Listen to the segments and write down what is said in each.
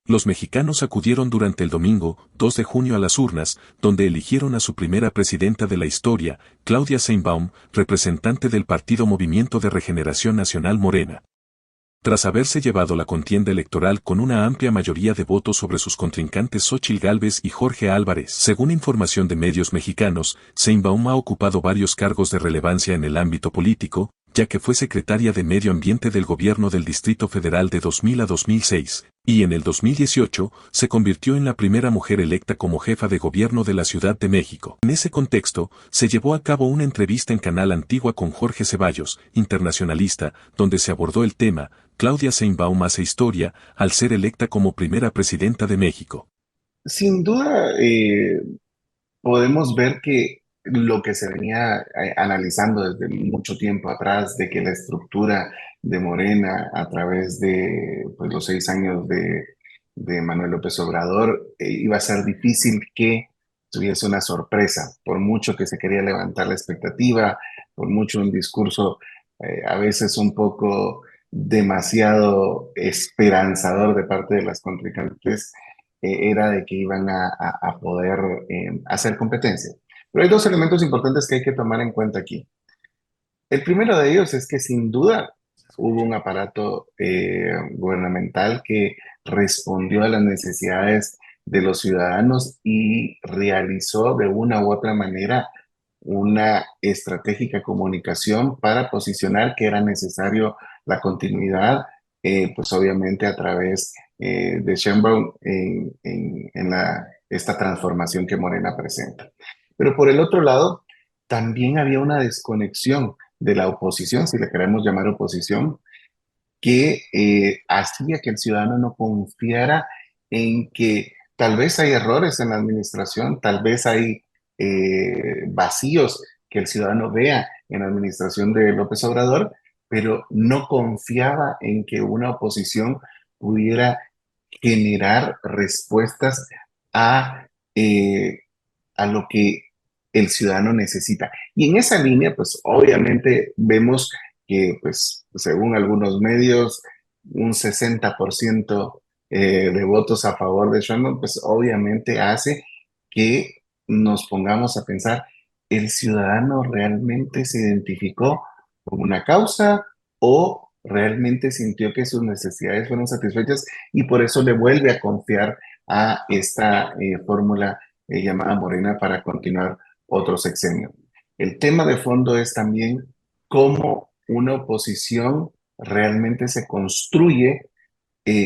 Los mexicanos acudieron durante el domingo, 2 de junio a las urnas, donde eligieron a su primera presidenta de la historia, Claudia Sheinbaum, representante del partido Movimiento de Regeneración Nacional Morena. Tras haberse llevado la contienda electoral con una amplia mayoría de votos sobre sus contrincantes Xóchitl Gálvez y Jorge Álvarez, según información de medios mexicanos, Sheinbaum ha ocupado varios cargos de relevancia en el ámbito político, ya que fue secretaria de Medio Ambiente del gobierno del Distrito Federal de 2000 a 2006, y en el 2018 se convirtió en la primera mujer electa como jefa de gobierno de la Ciudad de México. En ese contexto, se llevó a cabo una entrevista en Canal Antigua con Jorge Ceballos, internacionalista, donde se abordó el tema. Claudia Sheinbaum hace historia al ser electa como primera presidenta de México. Sin duda, podemos ver que lo que se venía analizando desde mucho tiempo atrás, de que la estructura de Morena a través de pues, los 6 años de Manuel López Obrador, iba a ser difícil que tuviese una sorpresa, por mucho que se quería levantar la expectativa, por mucho un discurso a veces un poco demasiado esperanzador de parte de las contrincantes, era de que iban a poder hacer competencia. Pero hay dos elementos importantes que hay que tomar en cuenta aquí. El primero de ellos es que sin duda hubo un aparato gubernamental que respondió a las necesidades de los ciudadanos y realizó de una u otra manera una estratégica comunicación para posicionar que era necesario la continuidad, pues obviamente a través de Sheinbaum esta transformación que Morena presenta. Pero por el otro lado, también había una desconexión de la oposición, si le queremos llamar oposición, que hacía que el ciudadano no confiara en que tal vez hay errores en la administración, tal vez hay vacíos que el ciudadano vea en la administración de López Obrador, pero no confiaba en que una oposición pudiera generar respuestas a, eh, a lo que el ciudadano necesita. Y en esa línea, pues obviamente vemos que, pues, según algunos medios, un 60% de votos a favor de Sheinbaum, pues obviamente hace que nos pongamos a pensar, ¿el ciudadano realmente se identificó con una causa o realmente sintió que sus necesidades fueron satisfechas y por eso le vuelve a confiar a esta fórmula llamada Morena para continuar otro sexenio? El tema de fondo es también cómo una oposición realmente se construye,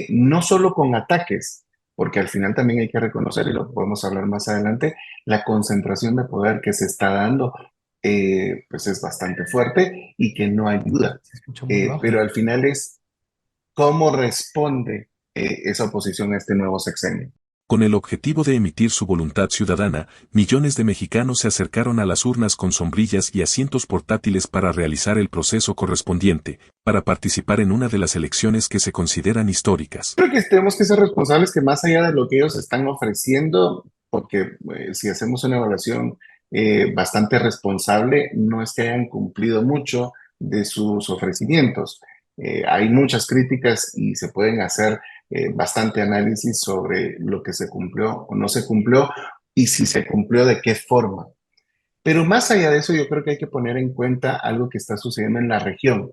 no solo con ataques, porque al final también hay que reconocer, y lo podemos hablar más adelante, la concentración de poder que se está dando, pues es bastante fuerte y que no ayuda. Se escucha muy bajo. Pero al final es cómo responde esa oposición a este nuevo sexenio. Con el objetivo de emitir su voluntad ciudadana, millones de mexicanos se acercaron a las urnas con sombrillas y asientos portátiles para realizar el proceso correspondiente, para participar en una de las elecciones que se consideran históricas. Creo que tenemos que ser responsables que más allá de lo que ellos están ofreciendo, porque si hacemos una evaluación bastante responsable, no es que hayan cumplido mucho de sus ofrecimientos. Hay muchas críticas y se pueden hacer bastante análisis sobre lo que se cumplió o no se cumplió y si se cumplió de qué forma. Pero más allá de eso, yo creo que hay que poner en cuenta algo que está sucediendo en la región,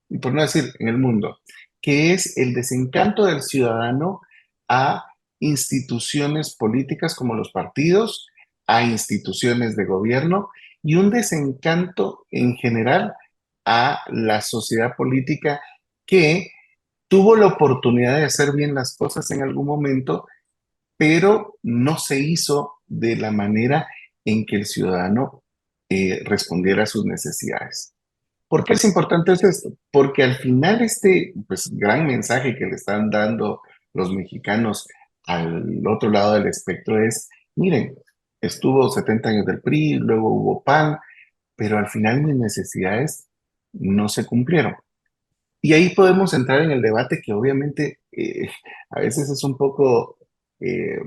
y por no decir en el mundo, que es el desencanto del ciudadano a instituciones políticas como los partidos, a instituciones de gobierno y un desencanto en general a la sociedad política que tuvo la oportunidad de hacer bien las cosas en algún momento, pero no se hizo de la manera en que el ciudadano respondiera a sus necesidades. ¿Por qué es importante esto? Porque al final este pues, gran mensaje que le están dando los mexicanos al otro lado del espectro es, miren, estuvo 70 años del PRI, luego hubo PAN, pero al final mis necesidades no se cumplieron. Y ahí podemos entrar en el debate que obviamente a veces es un poco eh,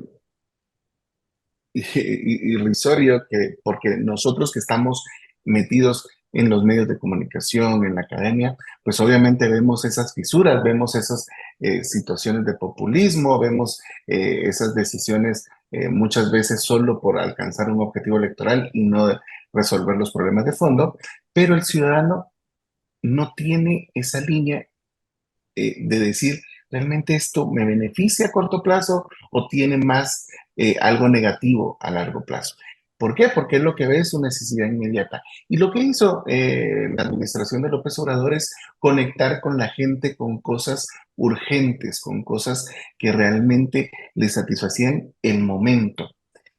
irrisorio, porque nosotros que estamos metidos en los medios de comunicación, en la academia, pues obviamente vemos esas fisuras, vemos situaciones de populismo, vemos esas decisiones muchas veces solo por alcanzar un objetivo electoral y no resolver los problemas de fondo, pero el ciudadano no tiene esa línea de decir, ¿realmente esto me beneficia a corto plazo o tiene más algo negativo a largo plazo? ¿Por qué? Porque es lo que ve es su necesidad inmediata. Y lo que hizo la administración de López Obrador es conectar con la gente con cosas urgentes, con cosas que realmente le satisfacían el momento.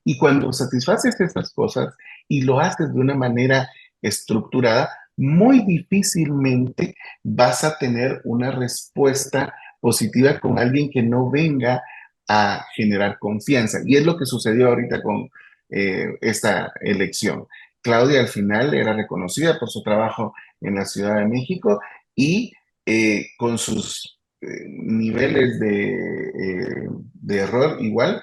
Y cuando satisfaces estas cosas y lo haces de una manera estructurada, muy difícilmente vas a tener una respuesta positiva con alguien que no venga a generar confianza. Y es lo que sucedió ahorita con esta elección. Claudia al final era reconocida por su trabajo en la Ciudad de México y con sus niveles de error igual,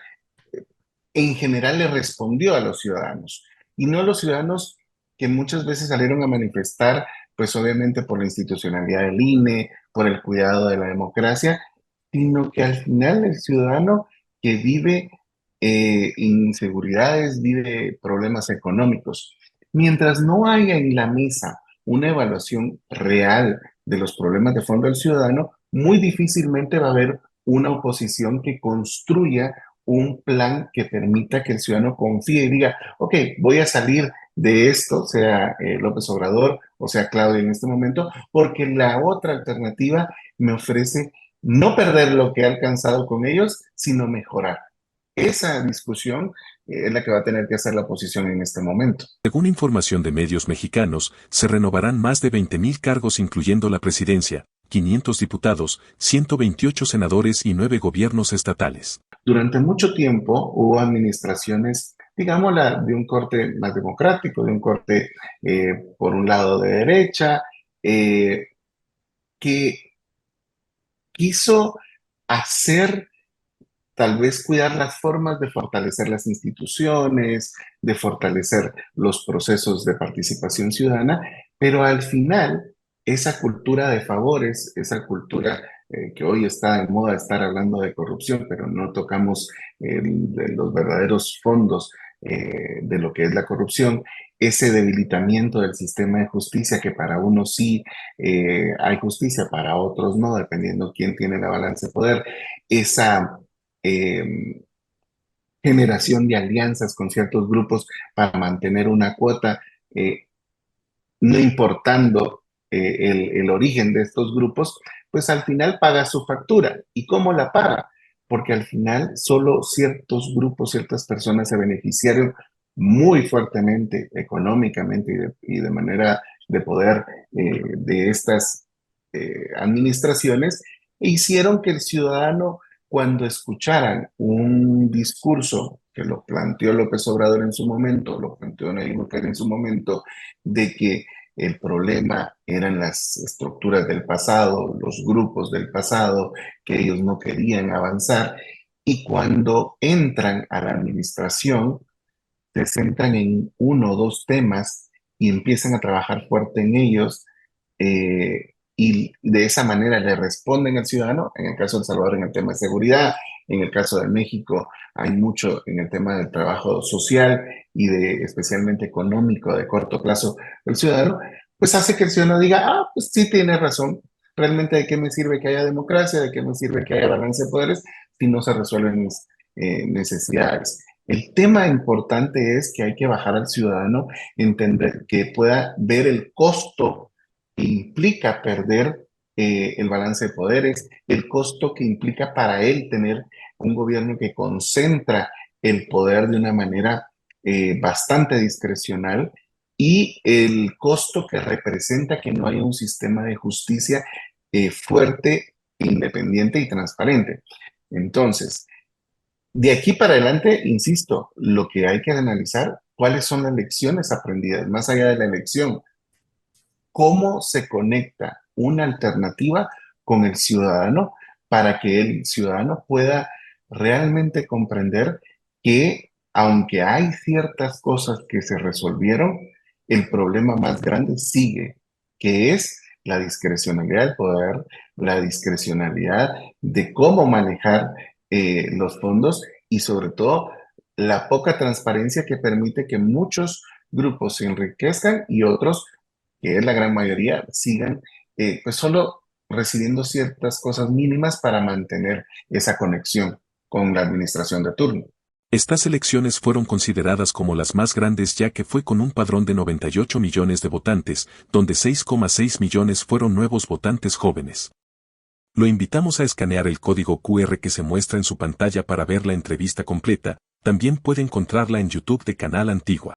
en general le respondió a los ciudadanos y no a los ciudadanos que muchas veces salieron a manifestar, pues obviamente por la institucionalidad del INE, por el cuidado de la democracia, sino que al final el ciudadano que vive inseguridades, vive problemas económicos. Mientras no haya en la mesa una evaluación real de los problemas de fondo del ciudadano, muy difícilmente va a haber una oposición que construya un plan que permita que el ciudadano confíe y diga, ok, voy a salir de esto, sea López Obrador o sea Claudia en este momento, porque la otra alternativa me ofrece no perder lo que he alcanzado con ellos, sino mejorar. Esa discusión es la que va a tener que hacer la oposición en este momento. Según información de medios mexicanos, se renovarán más de 20.000 cargos incluyendo la presidencia, 500 diputados, 128 senadores y 9 gobiernos estatales. Durante mucho tiempo hubo administraciones, digámosla, de un corte más democrático, de un corte por un lado de derecha, que quiso hacer, tal vez cuidar las formas de fortalecer las instituciones, de fortalecer los procesos de participación ciudadana, pero al final esa cultura de favores, esa cultura que hoy está de moda estar hablando de corrupción, pero no tocamos de los verdaderos fondos de lo que es la corrupción, ese debilitamiento del sistema de justicia, que para unos sí hay justicia, para otros no, dependiendo quién tiene la balanza de poder, esa eh, generación de alianzas con ciertos grupos para mantener una cuota, eh, no importando el origen de estos grupos, pues al final paga su factura. ¿Y cómo la paga? Porque al final solo ciertos grupos, ciertas personas se beneficiaron muy fuertemente económicamente y de manera de poder de estas administraciones e hicieron que el ciudadano, cuando escucharan un discurso que lo planteó López Obrador en su momento, lo planteó Nayib Bukele en su momento, de que el problema eran las estructuras del pasado, los grupos del pasado, que ellos no querían avanzar, y cuando entran a la administración, se centran en uno o dos temas y empiezan a trabajar fuerte en ellos, y de esa manera le responden al ciudadano, en el caso de El Salvador en el tema de seguridad, en el caso de México hay mucho en el tema del trabajo social y de especialmente económico de corto plazo del ciudadano, pues hace que el ciudadano diga, ah, pues sí tiene razón, realmente de qué me sirve que haya democracia, de qué me sirve que haya balance de poderes si no se resuelven mis necesidades. El tema importante es que hay que bajar al ciudadano, entender que pueda ver el costo que implica perder el balance de poderes, el costo que implica para él tener un gobierno que concentra el poder de una manera bastante discrecional y el costo que representa que no haya un sistema de justicia fuerte, independiente y transparente. Entonces, de aquí para adelante, insisto, lo que hay que analizar, cuáles son las lecciones aprendidas, más allá de la elección, cómo se conecta una alternativa con el ciudadano para que el ciudadano pueda realmente comprender que aunque hay ciertas cosas que se resolvieron, el problema más grande sigue, que es la discrecionalidad del poder, la discrecionalidad de cómo manejar los fondos y sobre todo la poca transparencia que permite que muchos grupos se enriquezcan y otros, que es la gran mayoría, sigan pues solo recibiendo ciertas cosas mínimas para mantener esa conexión con la administración de turno. Estas elecciones fueron consideradas como las más grandes ya que fue con un padrón de 98 millones de votantes, donde 6,6 millones fueron nuevos votantes jóvenes. Lo invitamos a escanear el código QR que se muestra en su pantalla para ver la entrevista completa, también puede encontrarla en YouTube de Canal Antigua.